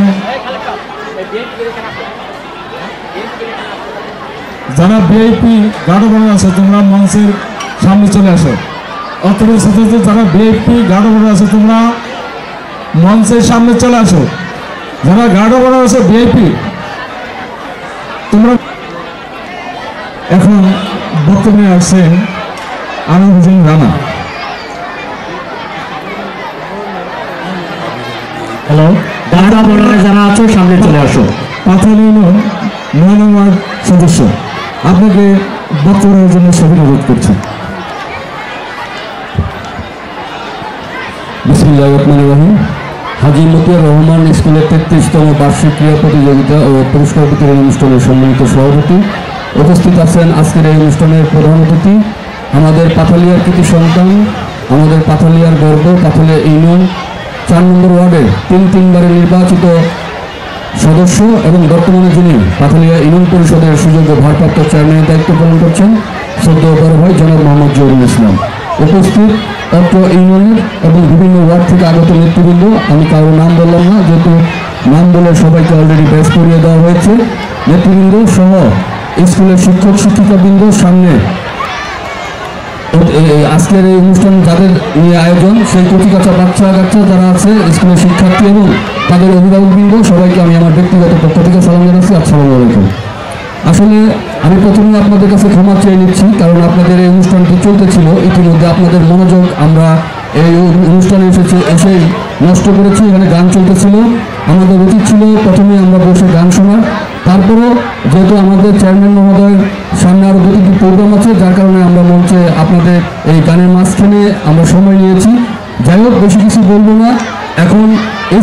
যারা ভিআইপি গার্ড অফ অনার আছে তোমরা মঞ্চের সামনে চলে আসো। অতএব ছাত্রদের যারা ভিআইপি গার্ড অফ অনার আছে তোমরা মঞ্চের সামনে চলে আসো। যারা গার্ড অফ অনার আছে ভিআইপি তোমরা। এখন বক্তব্যে আসছেন Anwar Hossain Rana. Hello, guard of অনারে যারা আছো সামনে চলে আসো। পাথালি ইউনিয়ন 9 নম্বর সদস্য, আপনাকে বক্তব্যের জন্য সবাই অনুরোধ করছি। বিসমিল্লাহির রহমানির রহিম। হাজী মতিউর রহমান স্কুলের 33তম বার্ষিক ক্রীড়া প্রতিযোগিতা ও পুরস্কার বিতরণ অনুষ্ঠানের সম্মানিত সভাপতি। উপস্থিত আছেন আজকের এই অনুষ্ঠানের প্রধান অতিথি, আমাদের পাথালিয়ার কৃতি সন্তান, আমাদের পাথালিয়ার গর্ব, পাথালিয়া ইউনিয়ন 4 নম্বর ওয়ার্ডের 3বারের নির্বাচিত সদস্য এবং বর্তমানে যিনি পাথালিয়া ইউনিয়ন পরিষদের সুযোগ্য ভারপ্রাপ্ত চেয়ারম্যানের দায়িত্ব পালন করছেন শ্রদ্ধেয় বড় ভাই জনাব মোহাম্মদ জহিরুল ইসলাম। উপস্থিত অত্র ইউনিয়নের এবং বিভিন্ন ওয়ার্ড থেকে আগত নেতৃবৃন্দ, আমি কারো নাম বললাম না যেহেতু নাম বলে সবাইকে অলরেডি ব্যাচ করিয়ে দেওয়া হয়েছে। নেতৃবৃন্দ সহ স্কুলের শিক্ষক শিক্ষিকাবৃন্দ, সামনে আজকের এই অনুষ্ঠান যাদের নিয়ে আয়োজন সেই কচিকাঁচা বাচ্চা কাচ্চা যারা আছে স্কুলের শিক্ষার্থী এবং তাদের অভিভাবকবৃন্দ, সবাইকে আমি আমার ব্যক্তিগত পক্ষ থেকে সালাম জানাচ্ছি। আসসালামু আলাইকুম। আসলে আমি প্রথমে আপনাদের কাছে ক্ষমা চেয়ে নিচ্ছি, কারণ আপনাদের এই অনুষ্ঠানটি চলতেছিল, ইতিমধ্যে আপনাদের মনোযোগ আমরা এই অনুষ্ঠানে এসেই নষ্ট করেছি। এখানে গান চলতেছিল, আমাদের উচিত ছিল প্রথমে আমরা বসে গান শোনার, তারপরেও যেহেতু আমাদের চেয়ারম্যান মহোদয়ের সামনে আরও 2-3টি প্রোগ্রাম আছে, যার কারণে আমরা মঞ্চে আপনাদের এই গানের মাঝখানে আমরা সময় নিয়েছি। যাই হোক, বেশি কিছু বলবো না। এখন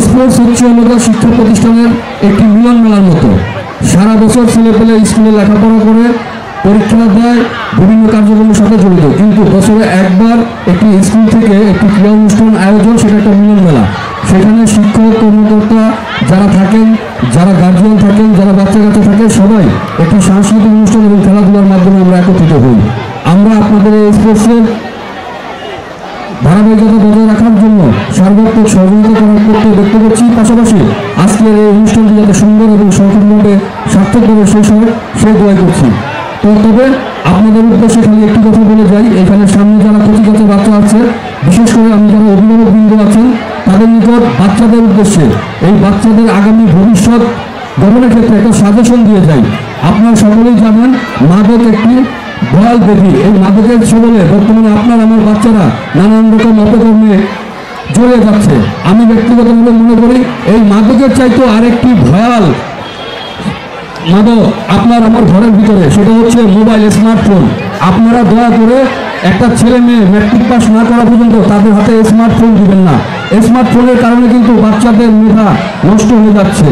স্পোর্টস হচ্ছে আমাদের শিক্ষা প্রতিষ্ঠানের একটি মিলন মেলার মতো। সারা বছর ছেলেপেলে স্কুলে লেখাপড়া করে পরীক্ষা দেয়, বিভিন্ন কার্যক্রমের সাথে জড়িত, কিন্তু বছরে একবার একটি স্কুল থেকে একটি ক্রীড়া অনুষ্ঠান আয়োজন, সেটা একটা মিলন মেলা। সেখানে শিক্ষক কর্মকর্তা যারা থাকেন, যারা গার্জিয়ান থাকেন, যারা বাচ্চা কাচ্চা থাকেন, সবাই একটি সাংস্কৃতিক অনুষ্ঠান এবং খেলাধুলার মাধ্যমে আমরা একত্রিত হই। আমরা আপনাদের এই স্পোর্টসের ধারাবাহিকতা বজায় রাখার জন্য সর্বাত্মক সহযোগিতা করতে দেখতে পাচ্ছি। পাশাপাশি আজকের এই অনুষ্ঠানটি যাতে সুন্দর এবং সঠিকভাবে সার্থকভাবে শেষ হয় সেই দোয়া করছি। তবে আপনাদের উদ্দেশ্যে খালি একটি কথা বলে যাই, এখানে সামনে যারা কচিকাঁচা বাচ্চা আছে, বিশেষ করে আমি যারা অভিভাবকবৃন্দ আছেন তাদের নিকট বাচ্চাদের উদ্দেশ্যে এই বাচ্চাদের আগামী ভবিষ্যৎ গঠনের ক্ষেত্রে একটা সাজেশন দিয়ে যাই। আপনারা সকলেই জানেন মাদক একটি ভয়াল ব্যাধি। এই মাদকের ছবলে বর্তমানে আপনার আমার বাচ্চারা নানান রকম অপকর্মে জড়িয়ে যাচ্ছে। আমি ব্যক্তিগতভাবে মনে করি এই মাদকের চাইতেও আরেকটি ভয়াল মাদক আপনার আমার ঘরের ভিতরে, সেটা হচ্ছে মোবাইল, স্মার্টফোন। আপনারা দয়া করে একটা ছেলে মেয়ে ম্যাট্রিক পাস না করা পর্যন্ত তাদের হাতে স্মার্টফোন দিবেন না। স্মার্টফোনের কারণে কিন্তু বাচ্চাদের মেধা নষ্ট হয়ে যাচ্ছে,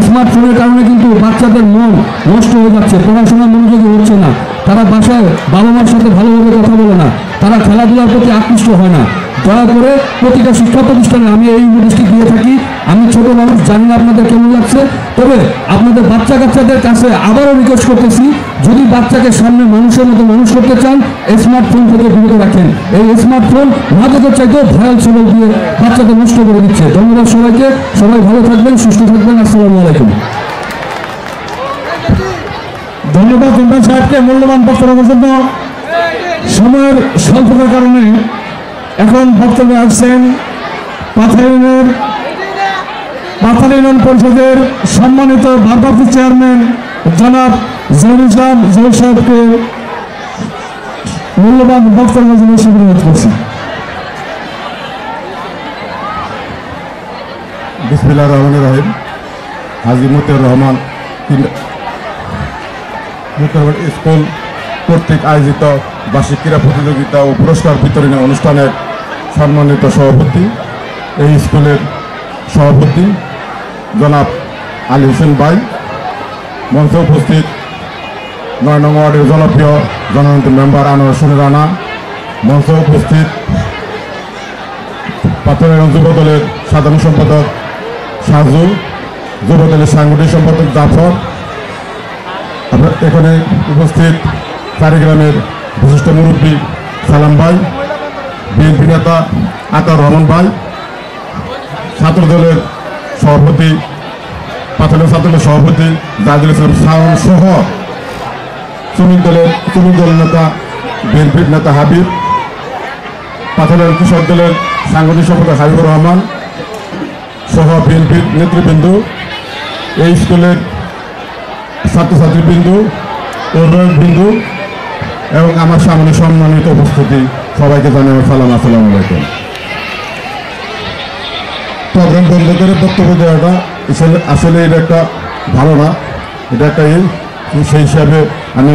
স্মার্টফোনের কারণে কিন্তু বাচ্চাদের মন নষ্ট হয়ে যাচ্ছে, পড়াশোনা মনোযোগী হচ্ছে না, তারা বাসায় বাবা মার সাথে ভালোভাবে কথা বলে না, তারা খেলাধুলার প্রতি আকৃষ্ট হয় না। দয়া করে প্রতিটা শিক্ষা প্রতিষ্ঠানে আমি এই নোটিশটি দিয়ে থাকি। আমি ছোট মানুষ, জানি না আপনাদের কেমন লাগছে, তবে আপনাদের বাচ্চা কাচ্চাদের কাছে আবারও রিকোয়েস্ট করতেছি, যদি বাচ্চাকে সামনে মানুষের মতো মানুষ করতে চান স্মার্টফোন থেকে বিরত রাখেন। এই স্মার্টফোন মাদকের চাইতেও ভয়াল ছবল দিয়ে বাচ্চাদের নষ্ট করে দিচ্ছে। ধন্যবাদ সবাইকে, সবাই ভালো থাকবেন, সুস্থ থাকবেন। আসসালামু আলাইকুম। ধন্যবাদ ইমরান সাহেবকে মূল্যবান বক্তব্য রাখার জন্য। সময়ের স্বল্পতার কারণে এখন বক্তব্যে আসছেন পাথার ইউনিয়ন পরিষদের সম্মানিত ভারপ্রাপ্ত চেয়ারম্যান জনাব জহুর ইসলাম জহুর সাহেবকে মূল্যবান বক্তব্যের জন্য অনুরোধ করছি। বিসমিল্লাহির রহমানির রহিম। হাজী মতিয়ার রহমান স্কুল কর্তৃক আয়োজিত বার্ষিক ক্রীড়া প্রতিযোগিতা ও পুরস্কার বিতরণী অনুষ্ঠানের সম্মানিত সভাপতি, এই স্কুলের সভাপতি জনাব আলী হোসেন ভাই, মঞ্চে উপস্থিত ৯ নং ওয়ার্ডের জনপ্রিয় জননেত্রী মেম্বার আনোয়ার হোসেন রানা, মঞ্চে উপস্থিত পাথরের যুব দলের সাধারণ সম্পাদক সাজু, যুব দলের সাংগঠনিক সম্পাদক জাফর, এখানে উপস্থিত চারিগ্রামের বিশিষ্ট মুরব্বী সালাম ভাই, বিএনপি নেতা আতাউর রহমান ভাই, ছাত্র দলের সভাপতি পাথরের ছাত্রদলের সভাপতি জাহিদুল ইসলাম শাওন সহ শ্রমিক দলের নেতা বিএনপির নেতা হাবিব, পাথরের কৃষক দলের সাংগঠনিক সম্পাদক হাবিবুর রহমান সহ বিএনপির নেতৃবৃন্দ, এই স্কুলের ছাত্রছাত্রীবৃন্দ, অভিভাবকবৃন্দ এবং আমার সামনে সম্মানিত উপস্থিতি, সবাইকে জানাই সালাম, আসসালামু আলাইকুম। প্রোগ্রাম বন্ধ করে বক্তব্য দেওয়াটা আসলে এটা একটা ভালো না, এটা একটা সেই হিসাবে আমি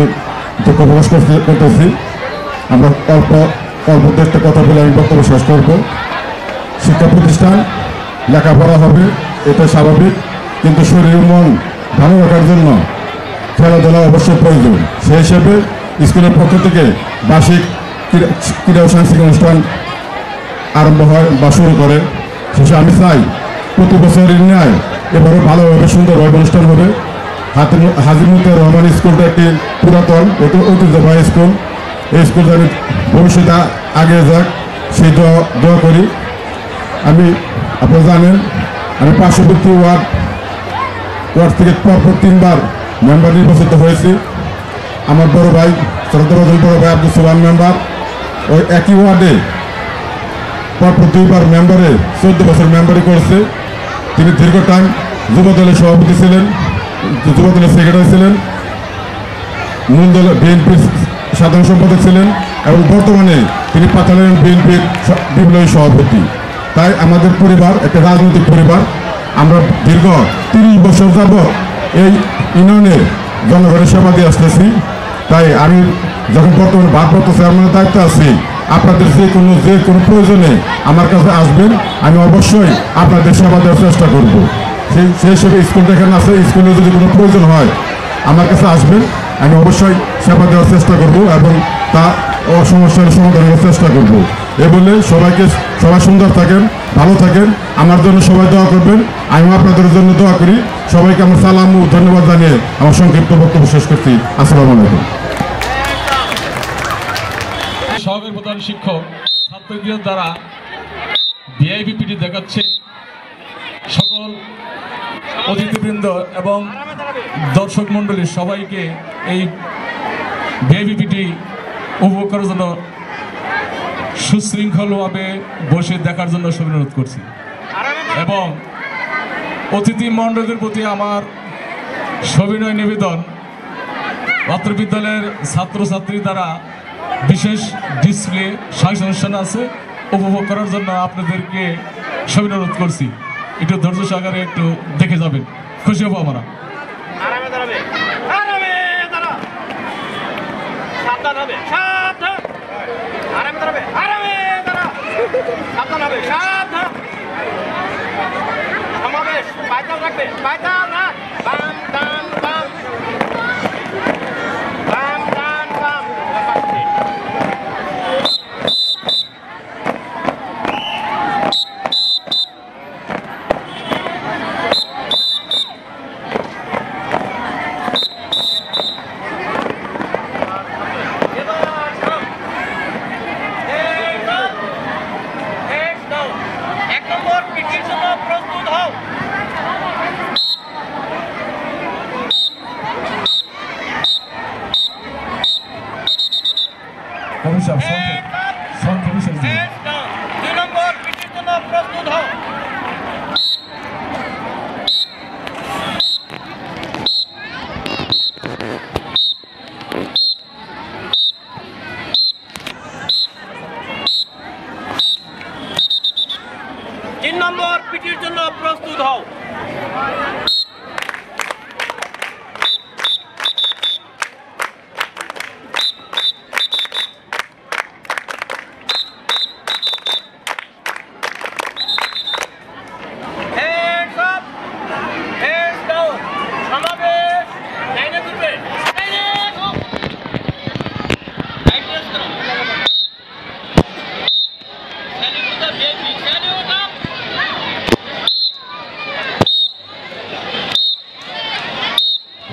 দুঃখ প্রকাশ করতেছি। আমরা অল্প একটা কথা বলে আমি বক্তব্য শেষ করব। শিক্ষা প্রতিষ্ঠান লেখাপড়া হবে, এটা স্বাভাবিক, কিন্তু শরীর মন ভালো রাখার জন্য খেলাধুলা অবশ্যই প্রয়োজন। সেই হিসেবে স্কুলের পক্ষ থেকে বার্ষিক ক্রীড়া ও সাংস্কৃতিক অনুষ্ঠান আরম্ভ হয় বা শুরু করে। শেষে আমি চাই প্রতি বছরের ন্যায় এবারও ভালোভাবে সুন্দরভাবে অনুষ্ঠান হবে। হাজী মতিয়ার রহমান স্কুলটা একটি পুরাতন ঐতিহ্যবাহী স্কুল, এই স্কুল যেন ভবিষ্যতে আগে যাক সেই দোয়া করি। আপনারা জানেন আমি পার্শ্ববর্তী ওয়ার্ড থেকে পরপর 3 বার মেম্বার নির্বাচিত হয়েছি। আমার বড় ভাই শ্রদ্ধাভাজন বড় ভাই আব্দুল সুবহান মেম্বার, ওই একই ওয়ার্ডে পরপর 2 বার মেম্বারে 14 বছর মেম্বারি করেছে। তিনি দীর্ঘ টাইম যুবদলের সভাপতি ছিলেন, যুবদলের সেক্রেটারি ছিলেন, মূল দলের বিএনপির সাধারণ সম্পাদক ছিলেন এবং বর্তমানে তিনি পাথালের বিএনপির বিপ্লবী সভাপতি। তাই আমাদের পরিবার একটা রাজনৈতিক পরিবার। আমরা দীর্ঘ 30 বছর যাবৎ এই ইউনিয়নের জনগণের সেবা দিয়ে আসতেছি। তাই আমি যখন বর্তমানে ভারপ্রাপ্ত চেয়ারম্যানের দায়িত্বে আছি, আপনাদের যে কোনো প্রয়োজনে আমার কাছে আসবেন, আমি অবশ্যই আপনাদের সেবা দেওয়ার চেষ্টা করব। সেই হিসেবে স্কুলটা এখানে আছে, স্কুলে যদি কোনো প্রয়োজন হয় আমার কাছে আসবেন, আমি অবশ্যই সেবা দেওয়ার চেষ্টা করব এবং তা সমস্যার সমাধান করার চেষ্টা করব। এ বলে সবাই সুন্দর থাকেন, ভালো থাকেন, আমার জন্য সবাই দোয়া করবেন, আমিও আপনাদের জন্য দোয়া করি। সবাইকে আমার সালাম ও ধন্যবাদ জানিয়ে আমার সংক্ষিপ্ত বক্তব্য শেষ করছি। আসসালামু আলাইকুম। সহকারী প্রধান শিক্ষক ছাত্রদের দ্বারা ভিআইপিটি দেখাচ্ছে সকল অতিথিবৃন্দ এবং দর্শক মণ্ডলী সবাইকে এই বিআইপিপিটি উপভোগ করার জন্য সুশৃঙ্খলভাবে বসে দেখার জন্য অনুরোধ করছি এবং অতিথি মণ্ডলীর প্রতি আমার সবিনয় নিবেদন অত্র বিদ্যালয়ের ছাত্রছাত্রী দ্বারা বিশেষ ডিসপ্লে সাংস্কৃতিক অনুষ্ঠান আছে উপভোগ করার জন্য আপনাদেরকে সবিনয় অনুরোধ করছি একটু ধৈর্য সহকারে একটু দেখে যাবেন খুশি হবো আমরা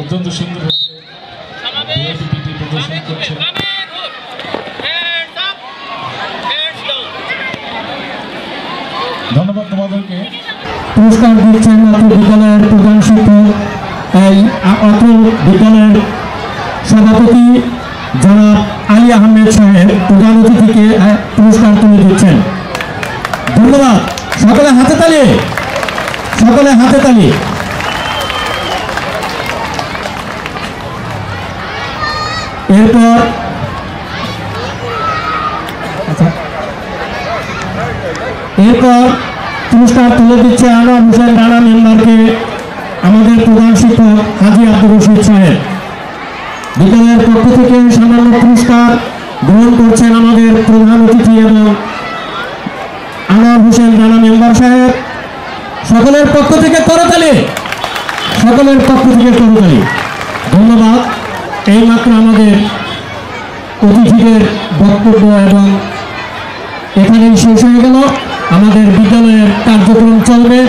অত্যন্ত সুন্দরভাবে প্রদর্শন করছে ধন্যবাদ তোমাদেরকে পুরস্কার দিচ্ছেন অত্র বিদ্যালয়ের প্রধান শিক্ষক এই অত্র বিদ্যালয়ের সভাপতি জনাব আলী আহমেদ সাহেব প্রধান অতিথিকে পুরস্কার তুলে দিচ্ছেন ধন্যবাদ সকলে হাতে তালি এরপর পুরস্কার তুলে দিচ্ছে আনোয়ার হোসেন রানা মেম্বারকে আমাদের প্রধান শিক্ষক হাজী আব্দুর রশিদ সাহেব বিদ্যালয়ের পক্ষ থেকে সামান্য পুরস্কার গ্রহণ করছেন আমাদের প্রধান অতিথি এবং আনোয়ার হোসেন রানা মেম্বার সাহেব সকলের পক্ষ থেকে করতালি ধন্যবাদ এইমাত্র আমাদের অতিথিদের বক্তব্য এবং এখানেই শেষ হয়ে গেল আমাদের বিদ্যালয়ের কার্যক্রম চলবে